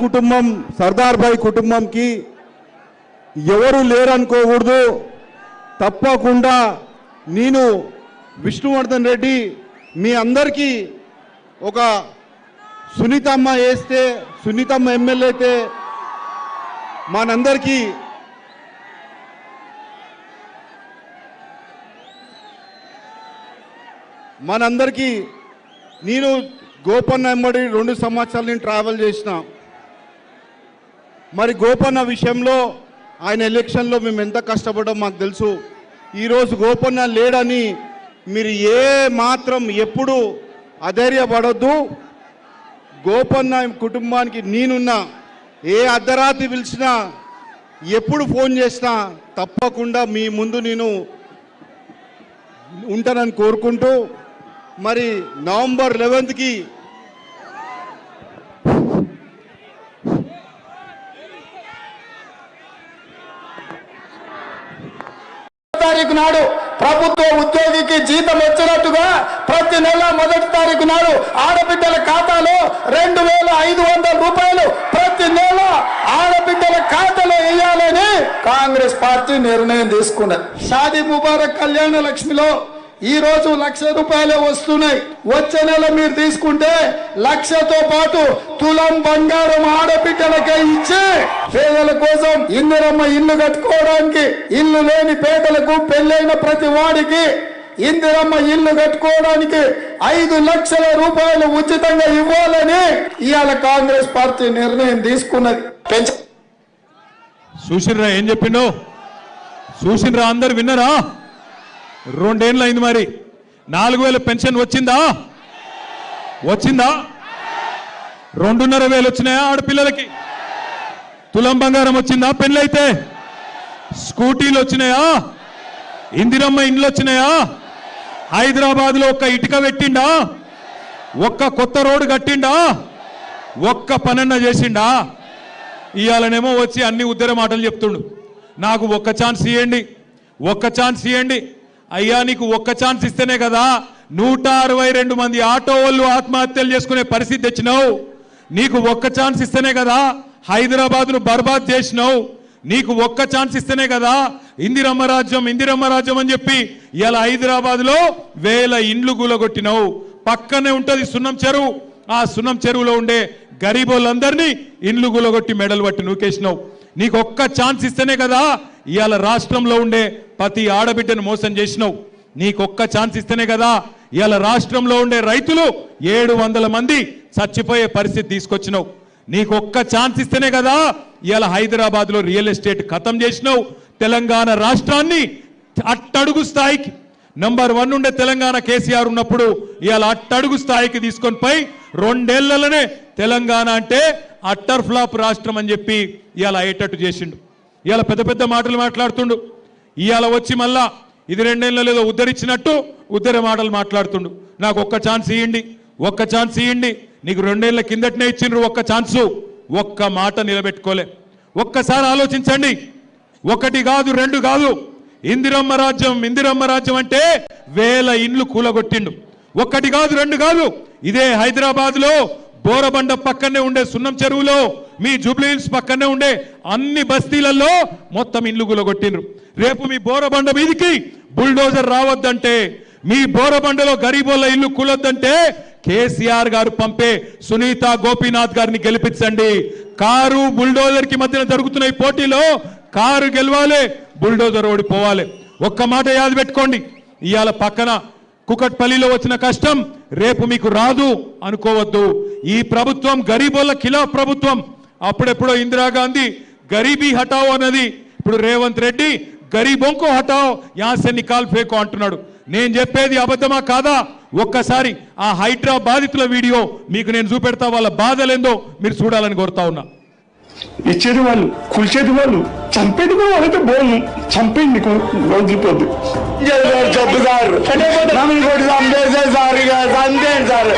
కుటుంబం సర్దార్ భాయ్ కుటుంబంకి ఎవరు లేరనుకోకూడదు. తప్పకుండా నేను విష్ణువర్ధన్ రెడ్డి మీ అందరికీ ఒక సునీతమ్మ వేస్తే, సునీతమ్మ ఎమ్మెల్యే అయితే మనందరికీ నేను గోపన్న ఎంబడి 2 సంవత్సరాలు నేను ట్రావెల్ చేసిన. మరి గోపన్న విషయంలో ఆయన ఎలక్షన్లో మేము ఎంత కష్టపడ్డాం మాకు తెలుసు. ఈరోజు గోపన్న లేడని మీరు ఏ మాత్రం ఎప్పుడు అధైర్యపడొద్దు. గోపన్న కుటుంబానికి నేనున్నా. ఏ అర్ధరాత్రి పిలిచినా, ఎప్పుడు ఫోన్ చేసినా తప్పకుండా మీ ముందు నేను ఉంటానని కోరుకుంటూ, మరి నవంబర్ 11కి తారీఖు నాడు ప్రభుత్వ ఉద్యోగికి జీతం వచ్చినట్టుగా ప్రతి నెల 1వ తారీఖు నాడు ఆడబిడ్డల ఖాతాలో 2500 రూపాయలు ప్రతి నెల ఆడబిడ్డల ఖాతాలో వేయాలని కాంగ్రెస్ పార్టీ నిర్ణయం తీసుకున్నది. షాదీ ముబారక్ కళ్యాణ లక్ష్మిలో ఈ రోజు 1,00,000 రూపాయలే వస్తున్నాయి. వచ్చే నెల మీరు తీసుకుంటే 1,00,000తో పాటు తులం బంగారం ఆడబిడ్డలకే ఇచ్చి పేదల కోసం ఇందిరమ్మ ఇల్లు కట్టుకోవడానికి, ఇల్లు లేని పేదలకు, పెళ్ళైన ప్రతి వాడికి ఇందిరమ్మ ఇల్లు కట్టుకోవడానికి 5 లక్షల రూపాయలు ఉచితంగా ఇవ్వాలని ఇవాళ కాంగ్రెస్ పార్టీ నిర్ణయం తీసుకున్నది. చూసినరా ఏం చెప్పిండో? చూసినరా? అందరు విన్నారా? 2 ఏళ్ళు అయింది. మరి 4,000 పెన్షన్ వచ్చిందా? 2,500 వచ్చినాయా ఆడపిల్లలకి? తులం బంగారం వచ్చిందా? పెళ్ళైతే స్కూటీలు వచ్చినాయా? ఇందిరమ్మ ఇండ్లు వచ్చినాయా? హైదరాబాద్లో ఒక్క ఇటుక పెట్టిండా? ఒక్క కొత్త రోడ్డు కట్టిండా? ఒక్క పనన్న చేసిండా? ఇవాళనేమో వచ్చి అన్ని ఉద్దర మాటలు చెప్తుండు. నాకు ఒక్క ఛాన్స్ ఇవ్వండి, ఒక్క ఛాన్స్ ఇవ్వండి. అయ్యా, నీకు ఒక్క ఛాన్స్ ఇస్తేనే కదా 162 మంది ఆటో వాళ్ళు ఆత్మహత్యలు చేసుకునే పరిస్థితి తెచ్చినావు. నీకు ఒక్క ఛాన్స్ ఇస్తేనే కదా హైదరాబాద్ను బర్బాద్ చేసినావు. నీకు ఒక్క ఛాన్స్ ఇస్తేనే కదా ఇందిరమ్మ రాజ్యం అని చెప్పి ఇలా హైదరాబాద్లో 1000 ఇండ్లు కూలగొట్టినావు. పక్కనే ఉంటుంది సున్నం చెరువు. ఆ సున్నం చెరువులో ఉండే గరీబోళ్ళందరినీ ఇండ్లు కూలగొట్టి మెడలు పట్టి నూకేసినావు. నీకు ఒక్క ఛాన్స్ ఇస్తేనే కదా ఇవాళ రాష్ట్రంలో ఉండే ప్రతి ఆడబిడ్డను మోసం చేసినావు. నీకు ఒక్క ఛాన్స్ ఇస్తేనే కదా ఇవాళ రాష్ట్రంలో ఉండే రైతులు 700 మంది చచ్చిపోయే పరిస్థితి తీసుకొచ్చినావు. నీకు ఒక్క ఛాన్స్ ఇస్తేనే కదా ఇవాళ హైదరాబాద్లో రియల్ ఎస్టేట్ ఖతం చేసినావు. తెలంగాణ రాష్ట్రాన్ని అట్టడుగు స్థాయికి నంబర్ 1 ఉండే తెలంగాణ కేసీఆర్ ఉన్నప్పుడు ఇవాళ అట్టడుగు స్థాయికి తీసుకొని పోయి 2 ఏళ్లలోనే తెలంగాణ అంటే అట్టర్ ఫ్లాప్ రాష్ట్రం అని చెప్పి ఇవాళ అయ్యేటట్టు చేసిండు. ఇవాళ పెద్ద పెద్ద మాటలు మాట్లాడుతుండు. ఇవాళ వచ్చి మళ్ళా ఇది 2 ఏళ్ళలో ఏదో ఉద్ధరించినట్టు ఉద్ధర మాటలు మాట్లాడుతుండు. నాకు ఒక్క ఛాన్స్ ఇవ్వండి, ఒక్క ఛాన్స్ ఇవ్వండి. నీకు 2 ఏళ్ల కిందటనే ఇచ్చిండ్రు ఒక్క ఛాన్సు. ఒక్క మాట నిలబెట్టుకోలే. ఒక్కసారి ఆలోచించండి. 1 కాదు 2 కాదు. ఇందిరమ్మ రాజ్యం అంటే 1000 ఇండ్లు కూలగొట్టిండు. 1 కాదు 2 కాదు. ఇదే హైదరాబాద్లో బోరబండ పక్కనే ఉండే సున్నం చెరువులో, మీ జూబ్లీ హిల్స్ పక్కనే ఉండే అన్ని బస్తీలలో మొత్తం ఇండ్లు కూలగొట్టిండ్రు. రేపు మీ బోరబండ మీదికి బుల్డోజర్ రావద్దంటే, మీ బోరబండలో గరీబోళ్ళ ఇల్లు కూలొద్దంటే కేసీఆర్ గారు పంపే సునీత గోపీనాథ్ గారిని గెలిపించండి. కారు బుల్డోజర్ కి మధ్యన జరుగుతున్న ఈ పోటీలో కారు గెలవాలి, బుల్డోజర్ ఓడిపోవాలి. ఒక్క మాట యాద పెట్టుకోండి. ఇవాళ పక్కన కుకట్పల్లిలో వచ్చిన కష్టం రేపు మీకు రాదు అనుకోవద్దు. ఈ ప్రభుత్వం గరీబోళ్ళ ఖిలాఫ్ ప్రభుత్వం. అప్పుడెప్పుడో ఇందిరాగాంధీ గరీబీ హటావో అన్నది, ఇప్పుడు రేవంత్ రెడ్డి గరీబోంకో హటావో యాసే నికాల్ ఫేకో అంటున్నాడు. నేను చెప్పేది అబద్ధమా కాదా? ఒక్కసారి ఆ హైడ్రా బాధితుల వీడియో మీకు నేను చూపెడతా. వాళ్ళ బాధలేందో మీరు చూడాలని కోరుతా ఉన్నా. ఇచ్చేది వాళ్ళు, కూల్చేది వాళ్ళు, చంపేది కూడా వాళ్ళతో బోను. చంపేయండి వదిలిపోద్దు. జబ్బు సార్, నమ్మి కొట్టి చంపేసే సార్, ఇక చంపేయండి సార్.